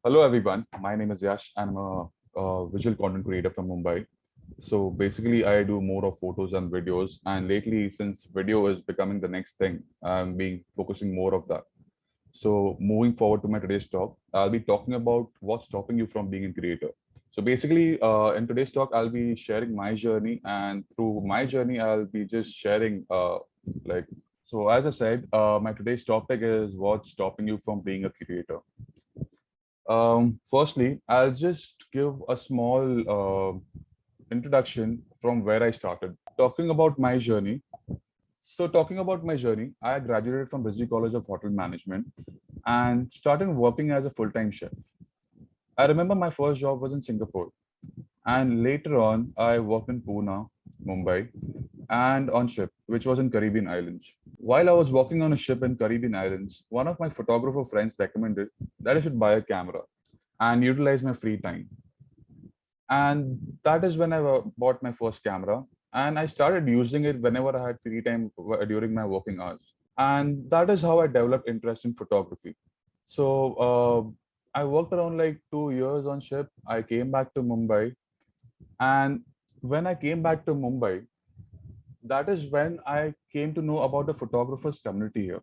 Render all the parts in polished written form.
Hello, everyone. My name is Yash. I'm a visual content creator from Mumbai. So basically, I do more of photos and videos. And lately, since video is becoming the next thing, I'm being focusing more of that. So moving forward to my today's talk, I'll be talking about what's stopping you from being a creator. So basically, in today's talk, I'll be sharing my journey, and through my journey, I'll be just sharing like. So as I said, my today's topic is what's stopping you from being a creator. Firstly, I'll just give a small introduction from where I started. Talking about my journey. So, talking about my journey, I graduated from Busy College of Hotel Management and started working as a full-time chef. I remember my first job was in Singapore, and later on, I worked in Pune, Mumbai, and on ship, which was in Caribbean Islands. While I was working on a ship in Caribbean Islands, one of my photographer friends recommended that I should buy a camera and utilize my free time. And that is when I bought my first camera. And I started using it whenever I had free time during my working hours. And that is how I developed interest in photography. So I worked around like 2 years on ship. I came back to Mumbai. And when I came back to Mumbai, that is when I came to know about the photographers community here.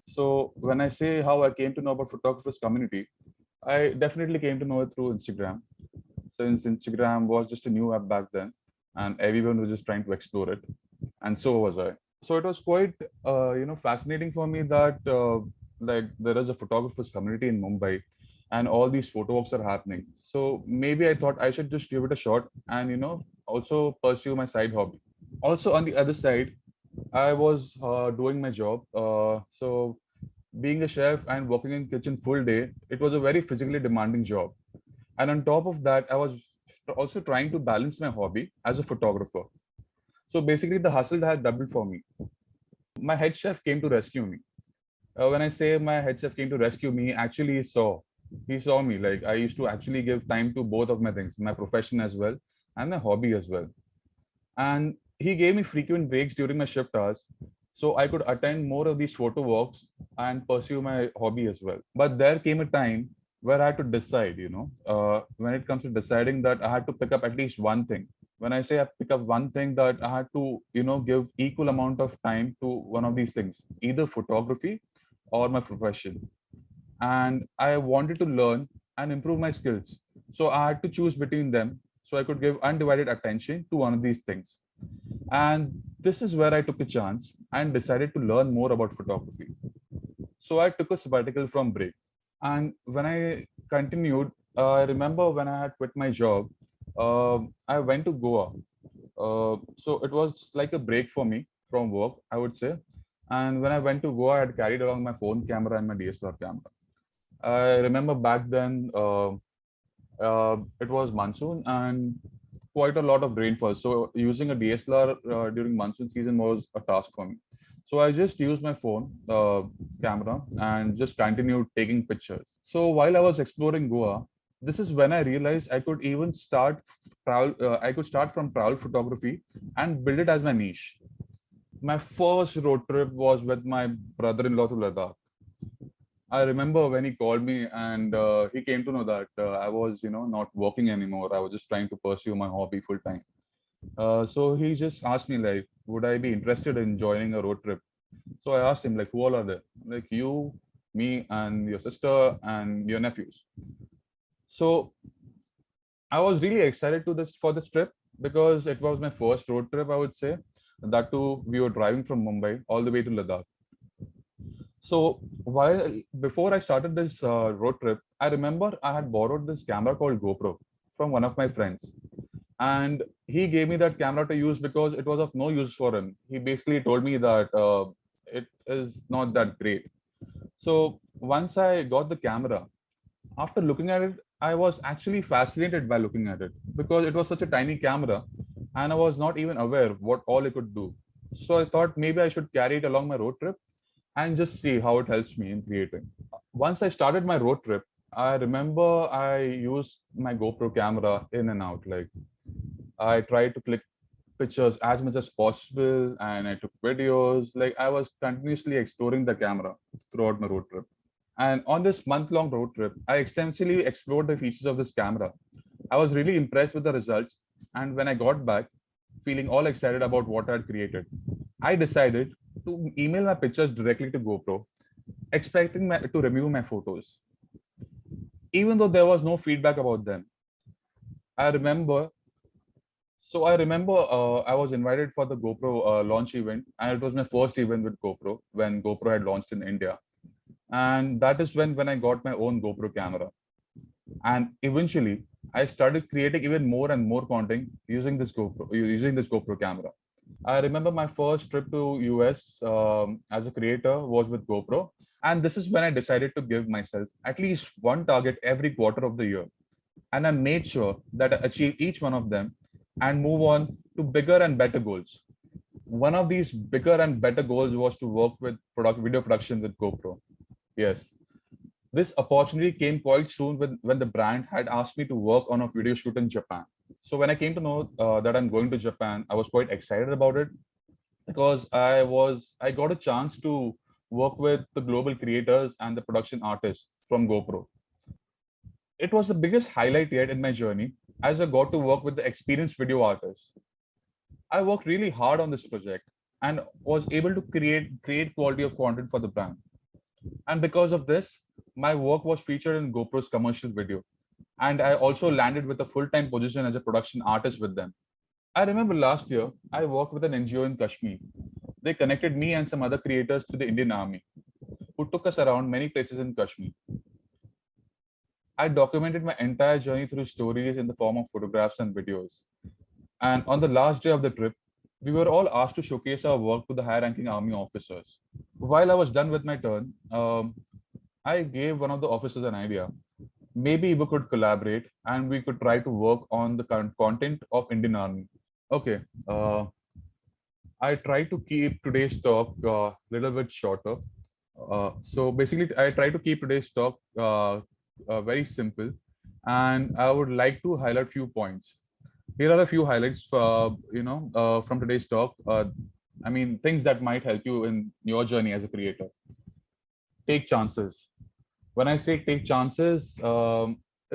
So when I say how I came to know about photographers community, I definitely came to know it through Instagram, since Instagram was just a new app back then, and everyone was just trying to explore it, and so was I. So it was quite, fascinating for me that like there is a photographers community in Mumbai, and all these photo walks are happening. So maybe I thought I should just give it a shot, and also pursue my side hobby. Also on the other side, I was doing my job. So being a chef and working in kitchen full day, it was a very physically demanding job. And on top of that, I was also trying to balance my hobby as a photographer. So basically, the hustle had doubled for me. My head chef came to rescue me. When I say my head chef came to rescue me, actually he saw me. Like I used to actually give time to both of my things, my profession as well and my hobby as well. And he gave me frequent breaks during my shift hours, so I could attend more of these photo walks and pursue my hobby as well. But there came a time where I had to decide, when it comes to deciding that I had to pick up at least one thing. When I say I pick up one thing, that I had to, give equal amount of time to one of these things, either photography or my profession. And I wanted to learn and improve my skills. So I had to choose between them so I could give undivided attention to one of these things. And this is where I took a chance and decided to learn more about photography. So I took a sabbatical from break. And when I continued, I remember when I had quit my job, I went to Goa. So it was like a break for me from work, I would say. And when I went to Goa, I had carried along my phone camera and my DSLR camera. I remember back then, it was monsoon and quite a lot of rainfall. So using a DSLR during monsoon season was a task for me. So I just used my phone camera and just continued taking pictures. So while I was exploring Goa, this is when I realized I could even start travel. I could start from travel photography and build it as my niche. My first road trip was with my brother-in-law to Ladakh. I remember when he called me and he came to know that I was, not working anymore. I was just trying to pursue my hobby full time. So he just asked me like, would I be interested in joining a road trip? So I asked him like, who all are there? Like you, me, and your sister and your nephews. So I was really excited to this for this trip because it was my first road trip, I would say. That too, we were driving from Mumbai all the way to Ladakh. So while before I started this road trip, I remember I had borrowed this camera called GoPro from one of my friends, and he gave me that camera to use because it was of no use for him. He basically told me that it is not that great. So once I got the camera, after looking at it, I was actually fascinated by looking at it because it was such a tiny camera, and I was not even aware what all it could do. So I thought maybe I should carry it along my road trip and just see how it helps me in creating. Once I started my road trip, I remember I used my GoPro camera in and out. Like I tried to click pictures as much as possible and I took videos. Like I was continuously exploring the camera throughout my road trip. And on this month-long road trip, I extensively explored the features of this camera. I was really impressed with the results, and when I got back, feeling all excited about what I had created, I decided to email my pictures directly to GoPro, expecting to review my photos. Even though there was no feedback about them, I remember. So I remember I was invited for the GoPro launch event, and it was my first event with GoPro when GoPro had launched in India. And that is when I got my own GoPro camera. And eventually, I started creating even more and more content using this GoPro camera. I remember my first trip to US as a creator was with GoPro, and this is when I decided to give myself at least one target every quarter of the year, and I made sure that I achieve each one of them and move on to bigger and better goals. One of these bigger and better goals was to work with video production with GoPro. Yes, this opportunity came quite soon when the brand had asked me to work on a video shoot in Japan. So when I came to know that I'm going to Japan, I was quite excited about it because I got a chance to work with the global creators and the production artists from GoPro. It was the biggest highlight yet in my journey as I got to work with the experienced video artists. I worked really hard on this project and was able to create great quality of content for the brand. And because of this, my work was featured in GoPro's commercial video. And I also landed with a full-time position as a production artist with them. I remember last year, I worked with an NGO in Kashmir. They connected me and some other creators to the Indian Army, who took us around many places in Kashmir. I documented my entire journey through stories in the form of photographs and videos. And on the last day of the trip, we were all asked to showcase our work to the high ranking army officers. While I was done with my turn, I gave one of the officers an idea. Maybe we could collaborate and we could try to work on the current content of Indian Army. Okay, I try to keep today's talk a little bit shorter. So basically, I try to keep today's talk very simple, and I would like to highlight few points. Here are a few highlights, from today's talk. I mean, things that might help you in your journey as a creator. Take chances. When I say take chances,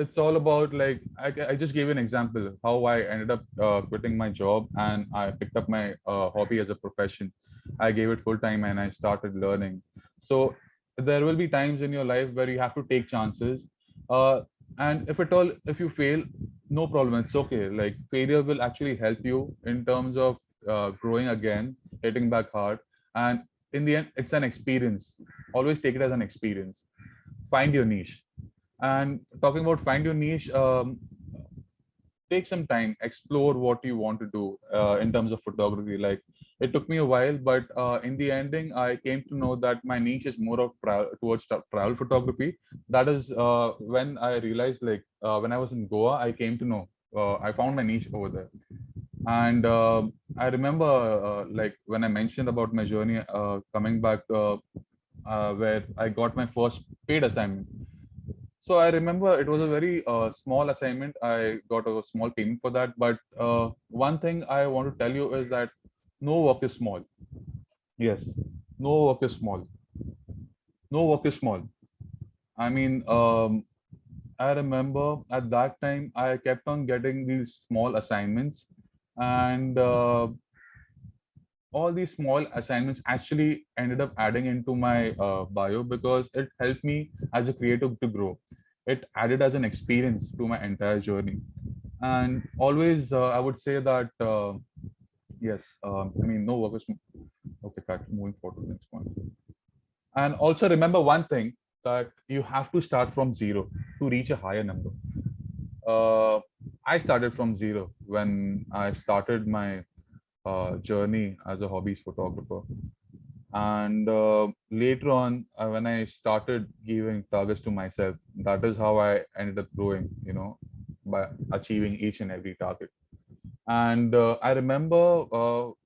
it's all about like I just gave an example how I ended up quitting my job and I picked up my hobby as a profession. I gave it full time and I started learning. So there will be times in your life where you have to take chances. And if you fail, no problem. It's okay. Like failure will actually help you in terms of growing again, hitting back hard. And in the end, it's an experience. Always take it as an experience. Find your niche. And talking about find your niche, take some time, explore what you want to do in terms of photography. Like it took me a while, but in the ending, I came to know that my niche is more of towards travel photography. That is when I realized, like when I was in Goa, I came to know I found my niche over there. And I remember, like when I mentioned about my journey coming back, where I got my first paid assignment. So I remember it was a very small assignment. I got a small payment for that. But one thing I want to tell you is that no work is small. Yes, no work is small. No work is small. I mean, I remember at that time I kept on getting these small assignments, and all these small assignments actually ended up adding into my bio because it helped me as a creator to grow. It added as an experience to my entire journey. And always, I would say that, yes, I mean, no work is, okay, cut, moving forward to the next one. And also remember one thing that you have to start from zero to reach a higher number. Uh, I started from zero when I started my journey as a hobbies photographer. And later on, when I started giving targets to myself, that is how I ended up growing, by achieving each and every target. And I remember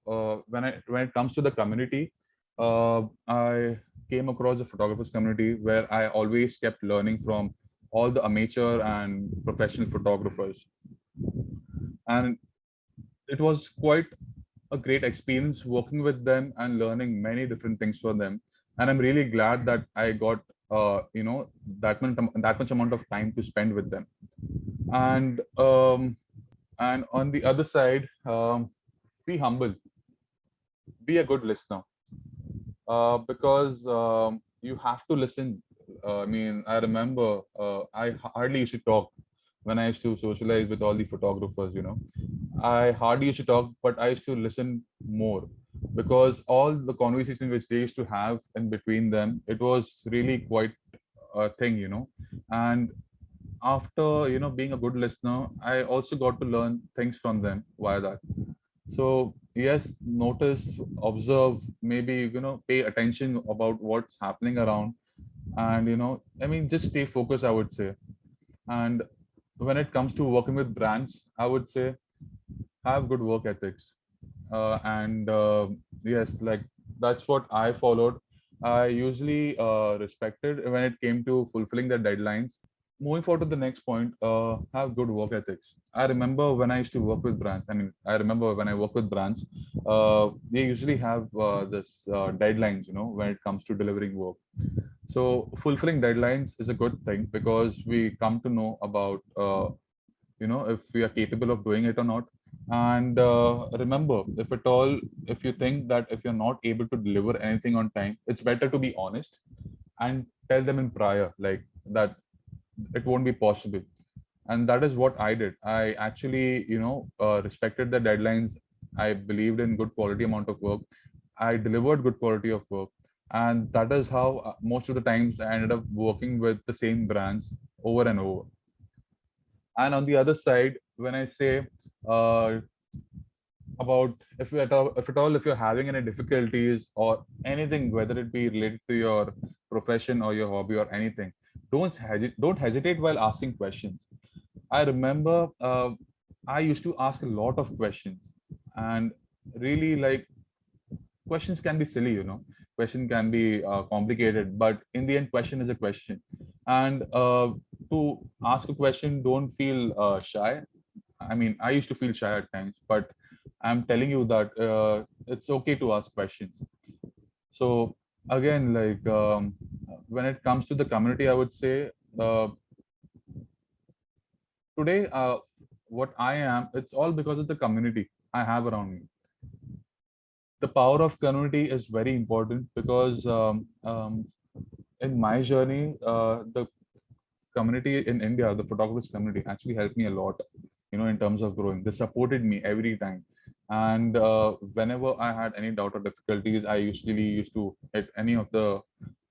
when it comes to the community, I came across the photographers community where I always kept learning from all the amateur and professional photographers. And it was quite a great experience working with them and learning many different things from them. And I'm really glad that I got that much amount of time to spend with them. And on the other side, be humble, be a good listener, because you have to listen. I mean, I remember I hardly used to talk when I used to socialize with all the photographers. I hardly used to talk, but I used to listen more, because all the conversation which they used to have in between them, it was really quite a thing. And after being a good listener, I also got to learn things from them via that. So yes, notice, observe, maybe pay attention about what's happening around, and I mean, just stay focused, I would say. And when it comes to working with brands, I would say have good work ethics. And yes, like that's what I followed. I usually respected when it came to fulfilling the deadlines. Moving forward to the next point, have good work ethics. I remember when I used to work with brands. I mean, I remember when I work with brands, they usually have this deadlines, when it comes to delivering work. So fulfilling deadlines is a good thing, because we come to know about, if we are capable of doing it or not. And remember, if you think that if you're not able to deliver anything on time, it's better to be honest and tell them in prior, like that it won't be possible. And that is what I did. I actually respected the deadlines. I believed in good quality amount of work. I delivered good quality of work, and that is how most of the times I ended up working with the same brands over and over. And on the other side, when I say uh, about, if you're having any difficulties or anything, whether it be related to your profession or your hobby or anything, don't hesitate while asking questions. I remember I used to ask a lot of questions, and really, like, questions can be silly, question can be complicated, but in the end, question is a question. And to ask a question, don't feel shy. I mean, I used to feel shy at times, but I'm telling you that it's okay to ask questions. So again, like, when it comes to the community, I would say uh, today, what I am, it's all because of the community I have around me. The power of community is very important, because in my journey, the community in India, the photographers community, actually helped me a lot, in terms of growing. They supported me every time. And whenever I had any doubt or difficulties, I usually used to hit any of the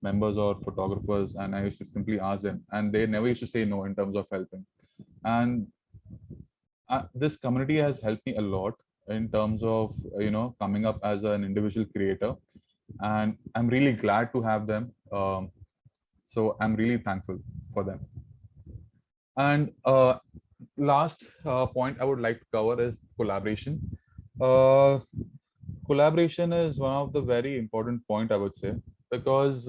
members or photographers, and I used to simply ask them, and they never used to say no in terms of helping. And this community has helped me a lot in terms of coming up as an individual creator, and I'm really glad to have them. So I'm really thankful for them. And last point I would like to cover is collaboration. uh, Collaboration is one of the very important point, I would say, because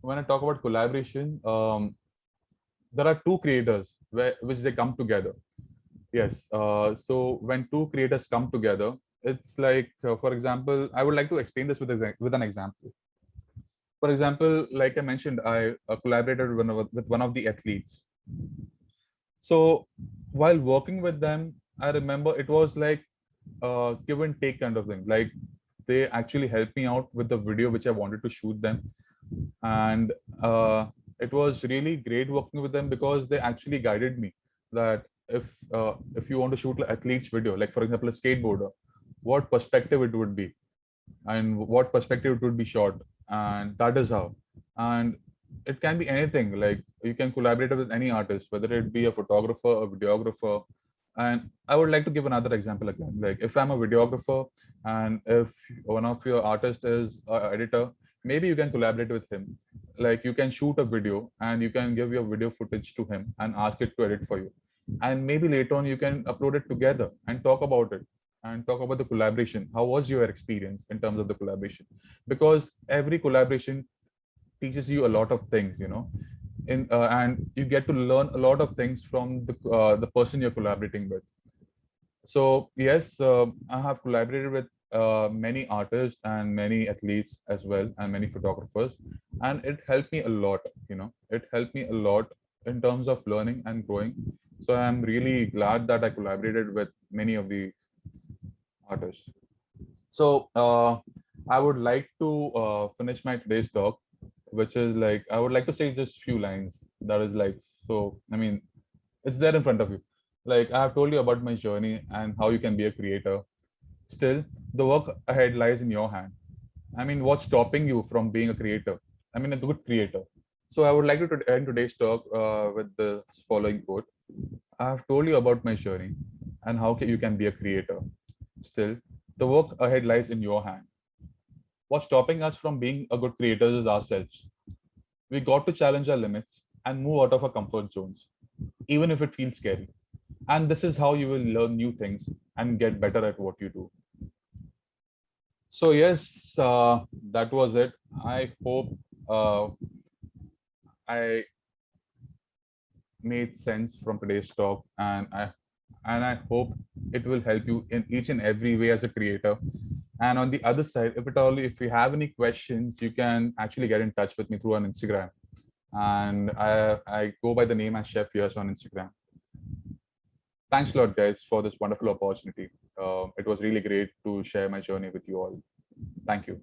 when I talk about collaboration, there are two creators which they come together. Yes. So when two creators come together, it's like, for example, I would like to explain this with an example. For example, like I mentioned, I collaborated with one of the athletes. So while working with them, I remember it was like give and take kind of thing. Like, they actually helped me out with the video which I wanted to shoot them, and it was really great working with them, because they actually guided me that if you want to shoot like athletes video, like for example a skateboarder, what perspective it would be, and what perspective it would be shot, and that is how. And it can be anything, like you can collaborate with any artist, whether it be a photographer, a videographer. And I would like to give another example again. Like, if I'm a videographer, and if one of your artists is an editor, maybe you can collaborate with him. Like, you can shoot a video and you can give your video footage to him and ask it to edit for you, and maybe later on you can upload it together and talk about it, and talk about the collaboration. How was your experience in terms of the collaboration? Because every collaboration teaches you a lot of things, and you get to learn a lot of things from the person you're collaborating with. So yes, I have collaborated with many artists and many athletes as well, and many photographers, and it helped me a lot. It helped me a lot in terms of learning and growing. So I'm really glad that I collaborated with many of the artists. So I would like to finish my today's talk, which is like I would like to say just few lines. That is like, so I mean, it's there in front of you. Like I have told you about my journey and how you can be a creator. Still, the work ahead lies in your hand. I mean, what's stopping you from being a creator? I mean, a good creator. So I would like to end today's talk with the following quote. I have told you about my journey and how you can be a creator. Still, the work ahead lies in your hand. What's stopping us from being a good creators is ourselves. We got to challenge our limits and move out of our comfort zones, even if it feels scary. And this is how you will learn new things and get better at what you do. So yes, that was it. I hope I made sense from today's talk, and I hope it will help you in each and every way as a creator. And on the other side, if you have any questions, you can actually get in touch with me through on Instagram. And I go by the name as Chef Yash on Instagram. Thanks a lot, guys, for this wonderful opportunity. It was really great to share my journey with you all. Thank you.